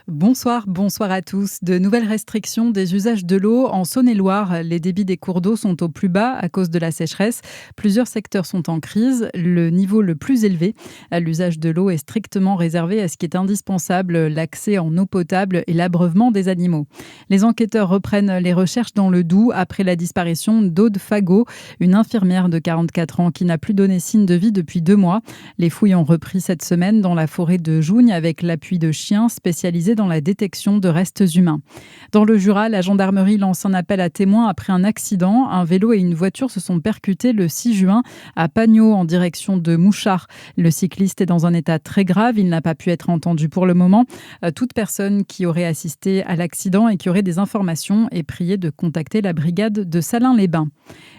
Bonsoir à tous. De nouvelles restrictions des usages de l'eau en Saône-et-Loire. Les débits des cours d'eau sont au plus bas à cause de la sécheresse. Plusieurs secteurs sont en crise. Le niveau le plus élevé à l'usage de l'eau est strictement réservé à ce qui est indispensable, l'accès en eau potable et l'abreuvement des animaux. Les enquêteurs reprennent les recherches dans le Doubs après la disparition d'Aude Fagot, une infirmière de 44 ans qui n'a plus donné signe de vie depuis 2 mois. Les fouilles ont repris cette semaine dans la forêt de Jougne avec l'appui de chiens spécialisés dans la détection de restes humains. Dans le Jura, la gendarmerie lance un appel à témoins après un accident. Un vélo et une voiture se sont percutés le 6 juin à Pagno en direction de Mouchard. Le cycliste est dans un état très grave. Il n'a pas pu être entendu pour le moment. Toute personne qui aurait assisté à l'accident et qui aurait des informations est priée de contacter la brigade de Salins-les-Bains.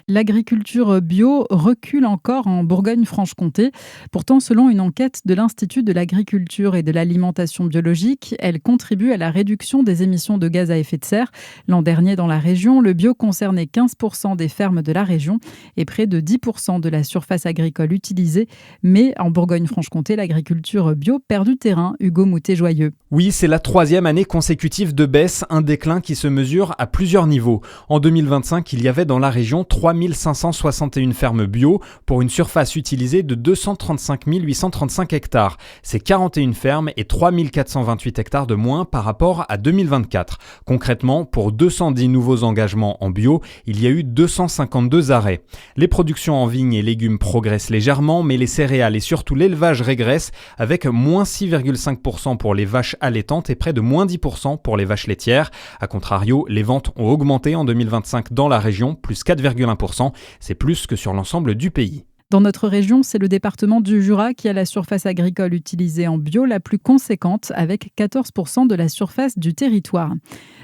L'agriculture bio recule encore en Bourgogne-Franche-Comté. Pourtant, selon une enquête de l'Institut de l'agriculture et de l'alimentation biologique, elle contribue à la réduction des émissions de gaz à effet de serre. L'an dernier, dans la région, le bio concernait 15% des fermes de la région et près de 10% de la surface agricole utilisée. Mais en Bourgogne-Franche-Comté, l'agriculture bio perd du terrain. Hugo Moutet-Joyeux. Oui, c'est la 3e année consécutive de baisse, un déclin qui se mesure à plusieurs niveaux. En 2025, il y avait dans la région 3561 fermes bio pour une surface utilisée de 235 835 hectares. C'est 41 fermes et 3428 hectares de moins par rapport à 2024. Concrètement, pour 210 nouveaux engagements en bio, il y a eu 252 arrêts. Les productions en vignes et légumes progressent légèrement, mais les céréales et surtout l'élevage régressent avec moins 6,5% pour les vaches allaitantes et près de moins 10% pour les vaches laitières. A contrario, les ventes ont augmenté en 2025 dans la région, plus 4,1%. C'est plus que sur l'ensemble du pays. Dans notre région, c'est le département du Jura qui a la surface agricole utilisée en bio la plus conséquente, avec 14% de la surface du territoire.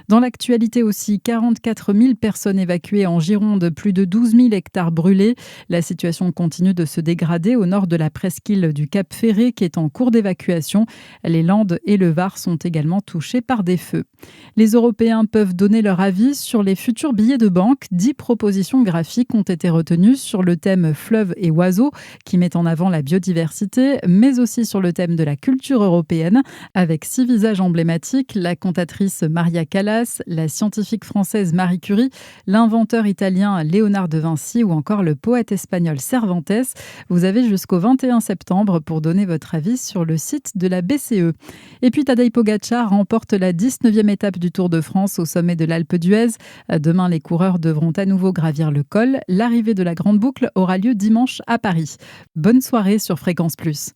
Dans l'actualité aussi, 44 000 personnes évacuées en Gironde, plus de 12 000 hectares brûlés. La situation continue de se dégrader au nord de la presqu'île du Cap Ferré qui est en cours d'évacuation. Les Landes et le Var sont également touchés par des feux. Les Européens peuvent donner leur avis sur les futurs billets de banque. 10 propositions graphiques ont été retenues sur le thème fleuves et oiseaux qui met en avant la biodiversité, mais aussi sur le thème de la culture européenne avec 6 visages emblématiques, la cantatrice Maria Callas, la scientifique française Marie Curie, l'inventeur italien Léonard de Vinci ou encore le poète espagnol Cervantes. Vous avez jusqu'au 21 septembre pour donner votre avis sur le site de la BCE. Et puis Tadej Pogačar remporte la 19e étape du Tour de France au sommet de l'Alpe d'Huez. Demain, les coureurs devront à nouveau gravir le col. L'arrivée de la Grande Boucle aura lieu dimanche à Paris. Bonne soirée sur Fréquence Plus.